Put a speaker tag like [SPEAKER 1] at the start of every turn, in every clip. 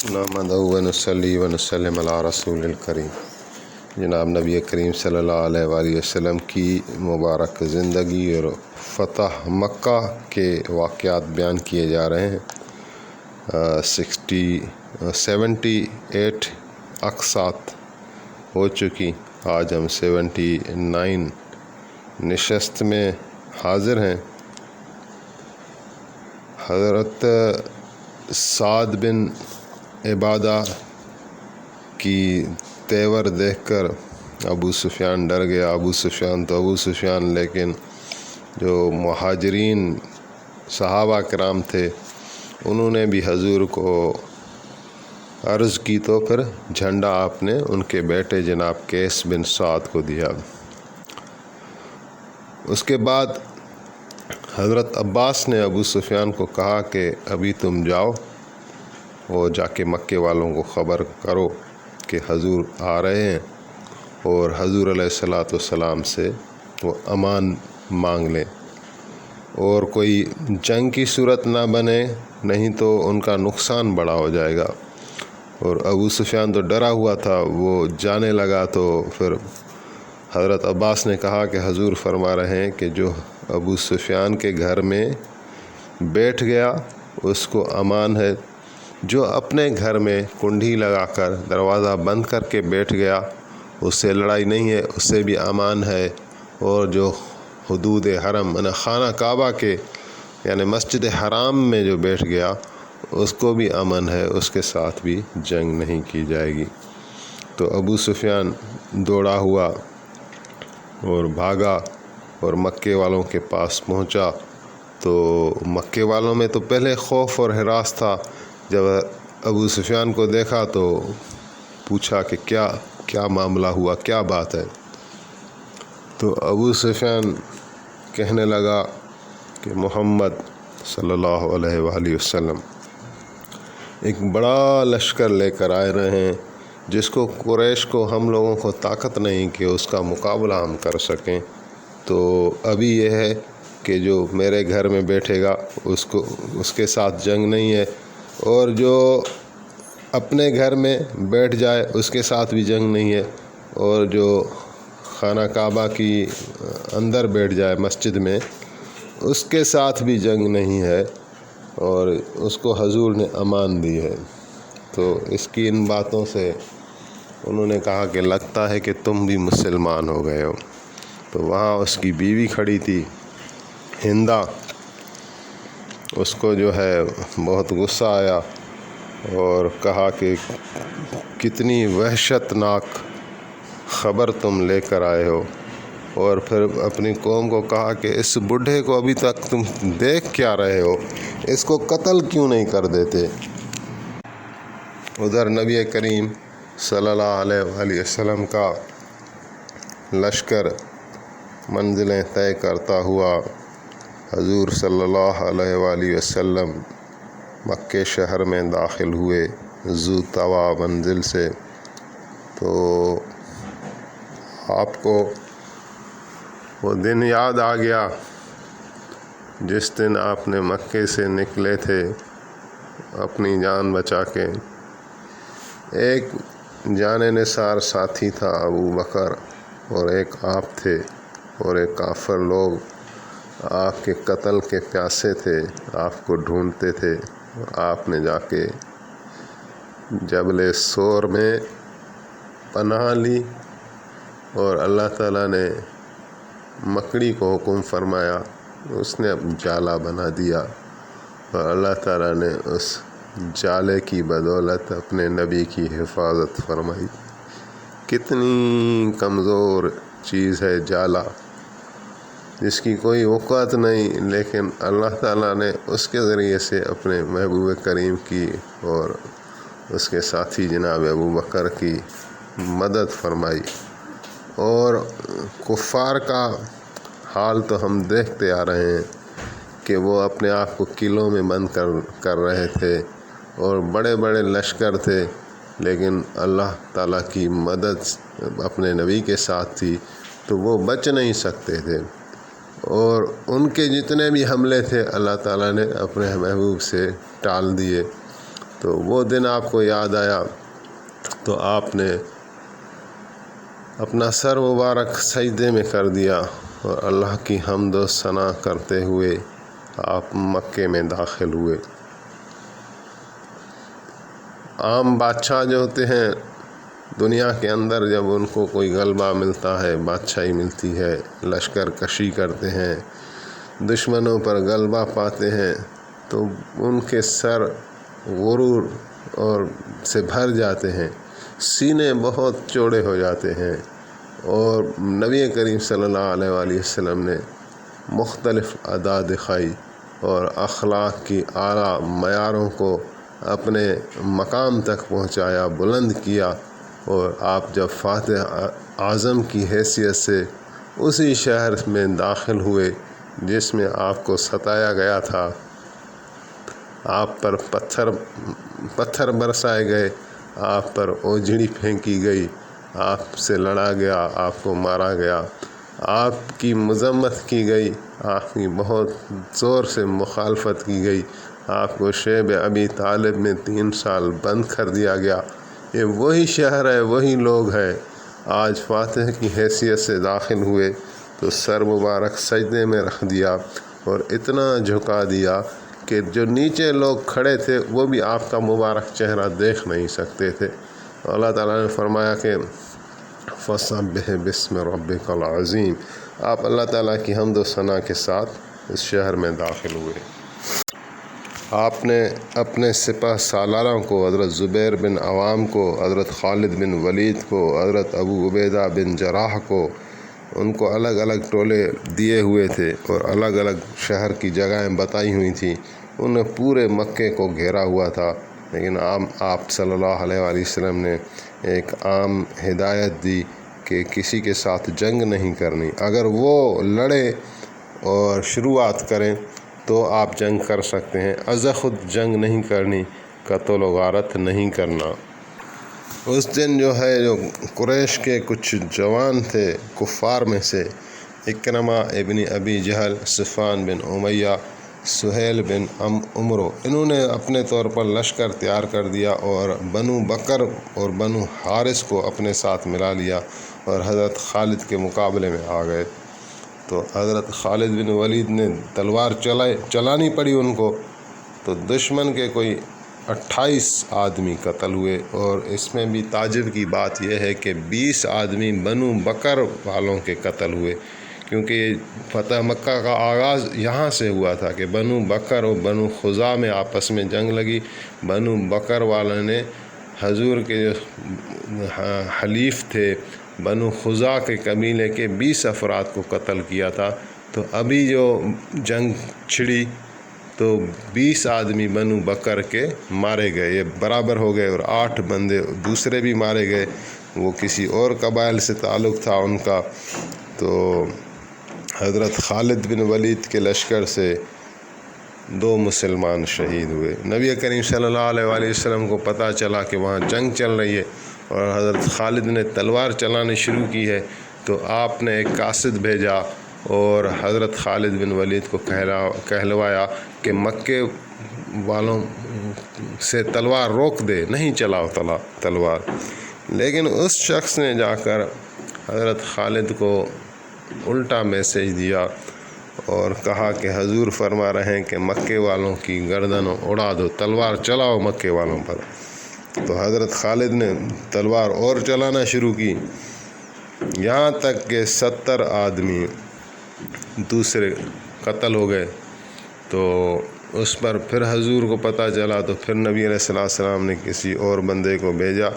[SPEAKER 1] نحمدہ و نصلی و نسلم علی رسول الکریم۔ جناب نبی کریم صلی اللہ علیہ وآلہ وسلم کی مبارک زندگی اور فتح مکہ کے واقعات بیان کیے جا رہے ہیں۔ 78 اقساط ہو چکی، آج ہم 79 نشست میں حاضر ہیں۔ حضرت سعد بن عبادہ کی تیور دیکھ کر ابو سفیان ڈر گیا۔ ابو سفیان لیکن جو مہاجرین صحابہ کرام تھے انہوں نے بھی حضور کو عرض کی تو پھر جھنڈا آپ نے ان کے بیٹے جناب قیس بن سعد کو دیا۔ اس کے بعد حضرت عباس نے ابو سفیان کو کہا کہ ابھی تم جاؤ اور جا کے مکے والوں کو خبر کرو کہ حضور آ رہے ہیں، اور حضور علیہ السلام سے وہ امان مانگ لیں اور کوئی جنگ کی صورت نہ بنے، نہیں تو ان کا نقصان بڑا ہو جائے گا۔ اور ابو سفیان تو ڈرا ہوا تھا، وہ جانے لگا تو پھر حضرت عباس نے کہا کہ حضور فرما رہے ہیں کہ جو ابو سفیان کے گھر میں بیٹھ گیا اس کو امان ہے، جو اپنے گھر میں کنڈی لگا کر دروازہ بند کر کے بیٹھ گیا اس سے لڑائی نہیں ہے، اس سے بھی امان ہے، اور جو حدود حرم خانہ کعبہ کے یعنی مسجد حرام میں جو بیٹھ گیا اس کو بھی امن ہے، اس کے ساتھ بھی جنگ نہیں کی جائے گی۔ تو ابو سفیان دوڑا ہوا اور بھاگا اور مکے والوں کے پاس پہنچا، تو مکے والوں میں تو پہلے خوف اور ہراس تھا۔ جب ابو سفیان کو دیکھا تو پوچھا کہ کیا معاملہ ہوا، کیا بات ہے؟ تو ابو سفیان کہنے لگا کہ محمد صلی اللہ علیہ وآلہ وسلم ایک بڑا لشکر لے کر آئے رہے ہیں جس کو قریش کو ہم لوگوں کو طاقت نہیں کہ اس کا مقابلہ ہم کر سکیں، تو ابھی یہ ہے کہ جو میرے گھر میں بیٹھے گا اس کے ساتھ جنگ نہیں ہے، اور جو اپنے گھر میں بیٹھ جائے اس کے ساتھ بھی جنگ نہیں ہے، اور جو خانہ کعبہ کی اندر بیٹھ جائے مسجد میں اس کے ساتھ بھی جنگ نہیں ہے، اور اس کو حضور نے امان دی ہے۔ تو اس کی ان باتوں سے انہوں نے کہا کہ لگتا ہے کہ تم بھی مسلمان ہو گئے ہو۔ تو وہاں اس کی بیوی کھڑی تھی ہندا، اس کو جو ہے بہت غصہ آیا اور کہا کہ کتنی وحشت ناک خبر تم لے کر آئے ہو، اور پھر اپنی قوم کو کہا کہ اس بوڑھے کو ابھی تک تم دیکھ کیا رہے ہو، اس کو قتل کیوں نہیں کر دیتے؟ ادھر نبی کریم صلی اللہ علیہ وآلہ وسلم کا لشکر منزلیں طے کرتا ہوا حضور صلی اللہ علیہ وآلہ وسلم مکے شہر میں داخل ہوئے ذو طوا منزل سے۔ تو آپ کو وہ دن یاد آ گیا جس دن آپ نے مکے سے نکلے تھے اپنی جان بچا کے۔ ایک جان نثار ساتھی تھا ابو بکر، اور ایک آپ تھے، اور ایک کافر لوگ آپ کے قتل کے پیاسے تھے، آپ کو ڈھونڈتے تھے۔ آپ نے جا کے جبل سور میں پناہ لی، اور اللہ تعالیٰ نے مکڑی کو حکم فرمایا، اس نے جالا بنا دیا، اور اللہ تعالیٰ نے اس جالے کی بدولت اپنے نبی کی حفاظت فرمائی۔ کتنی کمزور چیز ہے جالا، جس کی کوئی وقعت نہیں، لیکن اللہ تعالیٰ نے اس کے ذریعے سے اپنے محبوب کریم کی اور اس کے ساتھی جناب ابو بکر کی مدد فرمائی۔ اور کفار کا حال تو ہم دیکھتے آ رہے ہیں کہ وہ اپنے آپ کو قلعوں میں بند کر رہے تھے، اور بڑے بڑے لشکر تھے، لیکن اللہ تعالیٰ کی مدد اپنے نبی کے ساتھ تھی تو وہ بچ نہیں سکتے تھے، اور ان کے جتنے بھی حملے تھے اللہ تعالیٰ نے اپنے محبوب سے ٹال دیے۔ تو وہ دن آپ کو یاد آیا تو آپ نے اپنا سر مبارک سجدے میں کر دیا اور اللہ کی حمد و ثنا کرتے ہوئے آپ مکے میں داخل ہوئے۔ عام بادشاہ جو ہوتے ہیں دنیا کے اندر، جب ان کو کوئی غلبہ ملتا ہے، بادشاہی ملتی ہے، لشکر کشی کرتے ہیں، دشمنوں پر غلبہ پاتے ہیں، تو ان کے سر غرور اور سے بھر جاتے ہیں، سینے بہت چوڑے ہو جاتے ہیں، اور نبی کریم صلی اللہ علیہ وآلہ وسلم نے مختلف ادا دکھائی اور اخلاق کی اعلیٰ معیاروں کو اپنے مقام تک پہنچایا، بلند کیا، اور آپ جب فاتح اعظم کی حیثیت سے اسی شہر میں داخل ہوئے جس میں آپ کو ستایا گیا تھا، آپ پر پتھر برسائے گئے، آپ پر اوجھڑی پھینکی گئی، آپ سے لڑا گیا، آپ کو مارا گیا، آپ کی مذمت کی گئی، آپ کی بہت زور سے مخالفت کی گئی، آپ کو شیب ابی طالب میں 3 سال بند کر دیا گیا، یہ وہی شہر ہے، وہی لوگ ہیں۔ آج فاتح کی حیثیت سے داخل ہوئے تو سر مبارک سجدے میں رکھ دیا اور اتنا جھکا دیا کہ جو نیچے لوگ کھڑے تھے وہ بھی آپ کا مبارک چہرہ دیکھ نہیں سکتے تھے۔ اللہ تعالیٰ نے فرمایا کہ فَسَبِّحْ بِاسْمِ رَبِّكَ الْعَظِيمِ، آپ اللہ تعالیٰ کی حمد و ثنا کے ساتھ اس شہر میں داخل ہوئے۔ آپ نے اپنے سپہ سالاروں کو، حضرت زبیر بن عوام کو، حضرت خالد بن ولید کو، حضرت ابو عبیدہ بن جراح کو، ان کو الگ الگ ٹولے دیے ہوئے تھے اور الگ الگ شہر کی جگہیں بتائی ہوئی تھیں۔ انہوں نے پورے مکے کو گھیرا ہوا تھا، لیکن آپ صلی اللہ علیہ وآلہ وسلم نے ایک عام ہدایت دی کہ کسی کے ساتھ جنگ نہیں کرنی، اگر وہ لڑے اور شروعات کریں تو آپ جنگ کر سکتے ہیں، از خود جنگ نہیں کرنی، قتل و غارت نہیں کرنا۔ اس دن جو قریش کے کچھ جوان تھے کفار میں سے، اکرمہ ابن ابی جہل، صفوان بن امیہ، سہیل بن عمرو، انہوں نے اپنے طور پر لشکر تیار کر دیا اور بنو بکر اور بنو حارث کو اپنے ساتھ ملا لیا اور حضرت خالد کے مقابلے میں آ گئے۔ تو حضرت خالد بن ولید نے تلوار چلانی پڑی ان کو، تو دشمن کے کوئی 28 آدمی قتل ہوئے، اور اس میں بھی تعجب کی بات یہ ہے کہ 20 آدمی بنو بکر والوں کے قتل ہوئے، کیونکہ فتح مکہ کا آغاز یہاں سے ہوا تھا کہ بنو بکر اور بنو خزاع میں آپس میں جنگ لگی۔ بنو بکر والوں نے حضور کے جو حلیف تھے بنو خزاع کے قبیلے کے 20 افراد کو قتل کیا تھا، تو ابھی جو جنگ چھڑی تو 20 آدمی بنو بکر کے مارے گئے، یہ برابر ہو گئے، اور 8 بندے دوسرے بھی مارے گئے، وہ کسی اور قبائل سے تعلق تھا ان کا۔ تو حضرت خالد بن ولید کے لشکر سے 2 مسلمان شہید ہوئے۔ نبی کریم صلی اللہ علیہ وآلہ وسلم کو پتہ چلا کہ وہاں جنگ چل رہی ہے اور حضرت خالد نے تلوار چلانی شروع کی ہے، تو آپ نے ایک قاصد بھیجا اور حضرت خالد بن ولید کو کہلوایا کہ مکے والوں سے تلوار روک دے، نہیں چلاؤ تلوار۔ لیکن اس شخص نے جا کر حضرت خالد کو الٹا میسج دیا اور کہا کہ حضور فرما رہے ہیں کہ مکے والوں کی گردنوں اڑا دو، تلوار چلاؤ مکے والوں پر۔ تو حضرت خالد نے تلوار اور چلانا شروع کی، یہاں تک کہ 70 آدمی دوسرے قتل ہو گئے۔ تو اس پر پھر حضور کو پتہ چلا، تو پھر نبی علیہ السلام نے کسی اور بندے کو بھیجا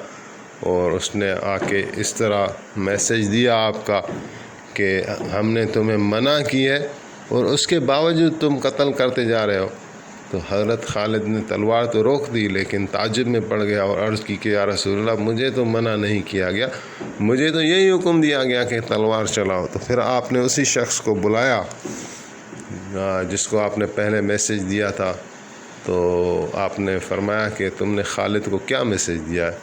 [SPEAKER 1] اور اس نے آ کے اس طرح میسج دیا آپ کا کہ ہم نے تمہیں منع کی ہے اور اس کے باوجود تم قتل کرتے جا رہے ہو۔ تو حضرت خالد نے تلوار تو روک دی، لیکن تعجب میں پڑ گیا اور عرض کی کہ یا رسول اللہ، مجھے تو منع نہیں کیا گیا، مجھے تو یہی حکم دیا گیا کہ تلوار چلاؤ۔ تو پھر آپ نے اسی شخص کو بلایا جس کو آپ نے پہلے میسج دیا تھا، تو آپ نے فرمایا کہ تم نے خالد کو کیا میسج دیا ہے؟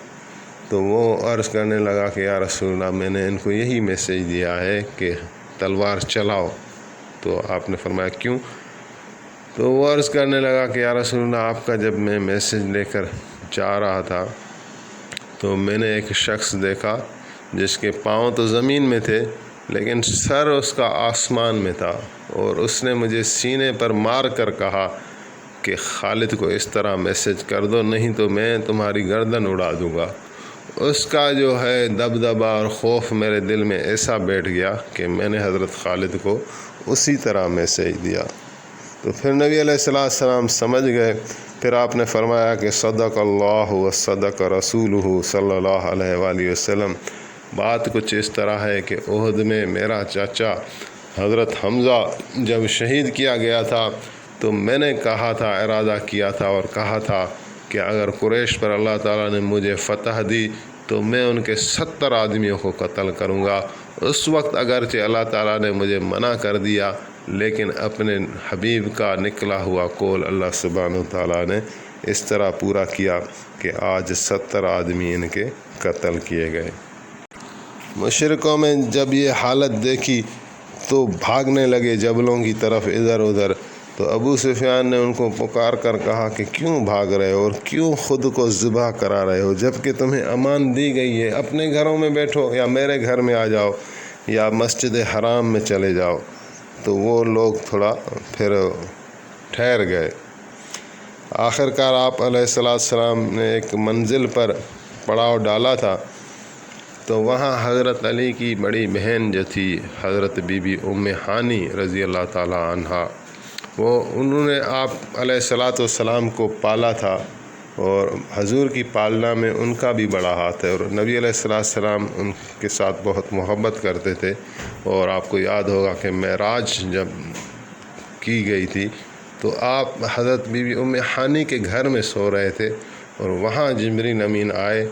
[SPEAKER 1] تو وہ عرض کرنے لگا کہ یا رسول اللہ، میں نے ان کو یہی میسج دیا ہے کہ تلوار چلاؤ۔ تو آپ نے فرمایا کیوں؟ تو تو وہ عرض کرنے لگا کہ یا رسول اللہ، آپ کا جب میں میسج لے کر جا رہا تھا تو میں نے ایک شخص دیکھا جس کے پاؤں تو زمین میں تھے لیکن سر اس کا آسمان میں تھا، اور اس نے مجھے سینے پر مار کر کہا کہ خالد کو اس طرح میسج کر دو، نہیں تو میں تمہاری گردن اڑا دوں گا۔ اس کا جو ہے دبدبہ اور خوف میرے دل میں ایسا بیٹھ گیا کہ میں نے حضرت خالد کو اسی طرح میسج دیا۔ تو پھر نبی علیہ السلام سمجھ گئے۔ پھر آپ نے فرمایا کہ صدق اللہ و صدق رسولہ صلی اللہ علیہ وآلہ وسلم۔ بات کچھ اس طرح ہے کہ احد میں میرا چاچا حضرت حمزہ جب شہید کیا گیا تھا تو میں نے کہا تھا، ارادہ کیا تھا اور کہا تھا کہ اگر قریش پر اللہ تعالیٰ نے مجھے فتح دی تو میں ان کے 70 آدمیوں کو قتل کروں گا۔ اس وقت اگرچہ اللہ تعالیٰ نے مجھے منع کر دیا، لیکن اپنے حبیب کا نکلا ہوا قول اللہ سبحانہ وتعالیٰ نے اس طرح پورا کیا کہ آج 70 آدمی ان کے قتل کیے گئے۔ مشرکوں میں جب یہ حالت دیکھی تو بھاگنے لگے جبلوں کی طرف ادھر ادھر۔ تو ابو سفیان نے ان کو پکار کر کہا کہ کیوں بھاگ رہے ہو اور کیوں خود کو ذبح کرا رہے ہو، جب کہ تمہیں امان دی گئی ہے؟ اپنے گھروں میں بیٹھو یا میرے گھر میں آ جاؤ یا مسجد حرام میں چلے جاؤ۔ تو وہ لوگ تھوڑا پھر ٹھہر گئے۔ آخرکار آپ علیہ السلام نے ایک منزل پر پڑاؤ ڈالا تھا، تو وہاں حضرت علی کی بڑی بہن جو تھی حضرت بی بی ام ہانی رضی اللہ تعالی عنہا، انہوں نے آپ علیہ السلام کو پالا تھا، اور حضور کی پالنا میں ان کا بھی بڑا ہاتھ ہے، اور نبی علیہ السلام ان کے ساتھ بہت محبت کرتے تھے۔ اور آپ کو یاد ہوگا کہ معراج جب کی گئی تھی تو آپ حضرت بی بی ام ہانی کے گھر میں سو رہے تھے، اور وہاں جبرائیل امین آئے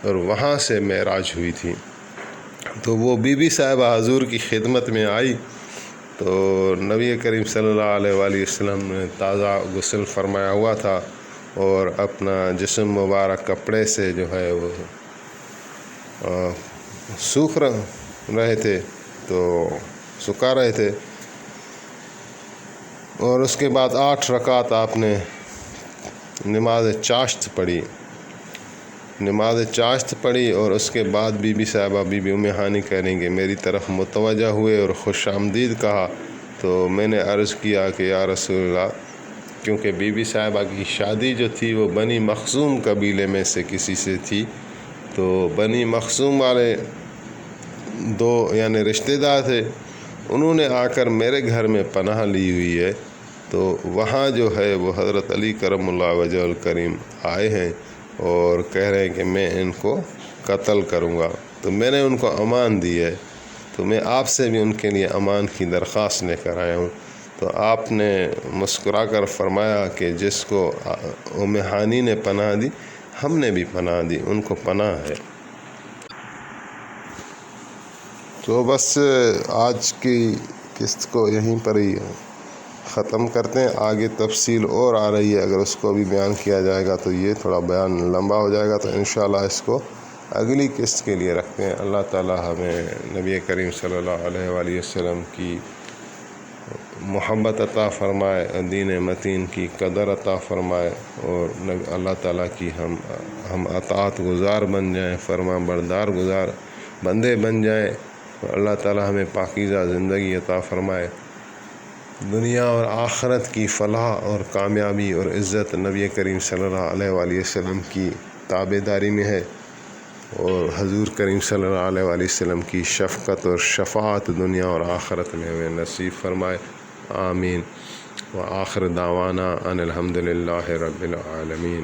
[SPEAKER 1] اور وہاں سے معراج ہوئی تھی۔ تو وہ بی بی صاحبہ حضور کی خدمت میں آئی، تو نبی کریم صلی اللہ علیہ وآلہ وسلم نے تازہ غسل فرمایا ہوا تھا اور اپنا جسم مبارک کپڑے سے جو ہے وہ سوکھ رہے تھے، تو سکھا رہے تھے، اور اس کے بعد 8 رکعت آپ نے نماز چاشت پڑھی، اور اس کے بعد بی بی صاحبہ بی بی ام ہانی کہنے کہ میری طرف متوجہ ہوئے اور خوش آمدید کہا۔ تو میں نے عرض کیا کہ یا رسول اللہ، کیونکہ بی بی صاحبہ کی شادی جو تھی وہ بنی مخزوم قبیلے میں سے کسی سے تھی، تو بنی مخزوم والے 2 یعنی رشتہ دار تھے، انہوں نے آ کر میرے گھر میں پناہ لی ہوئی ہے، تو وہاں جو ہے وہ حضرت علی کرم اللہ وجہ الکریم آئے ہیں اور کہہ رہے ہیں کہ میں ان کو قتل کروں گا، تو میں نے ان کو امان دی ہے، تو میں آپ سے بھی ان کے لیے امان کی درخواست لے کر آیا ہوں۔ تو آپ نے مسکرا کر فرمایا کہ جس کو ام ہانی نے پناہ دی ہم نے بھی پناہ دی، ان کو پناہ ہے۔ تو بس آج کی قسط کو یہیں پر ہی ختم کرتے ہیں، آگے تفصیل اور آ رہی ہے، اگر اس کو بھی بیان کیا جائے گا تو یہ تھوڑا بیان لمبا ہو جائے گا، تو انشاءاللہ اس کو اگلی قسط کے لیے رکھتے ہیں۔ اللہ تعالی ہمیں نبی کریم صلی اللہ علیہ وآلہ وسلم کی محبت عطا فرمائے، دین متین کی قدر عطا فرمائے، اور اللہ تعالیٰ کی ہم اطاعت گزار بن جائیں، فرما بردار بندے بن جائیں، اور اللہ تعالیٰ ہمیں پاکیزہ زندگی عطا فرمائے۔ دنیا اور آخرت کی فلاح اور کامیابی اور عزت نبی کریم صلی اللہ علیہ وآلہ وسلم کی تابعداری میں ہے، اور حضور کریم صلی اللہ علیہ وآلہ وسلم کی شفقت اور شفاعت دنیا اور آخرت میں ہمیں نصیب فرمائے، آمین۔ وآخر دعوانا ان الحمد للہ رب العالمین۔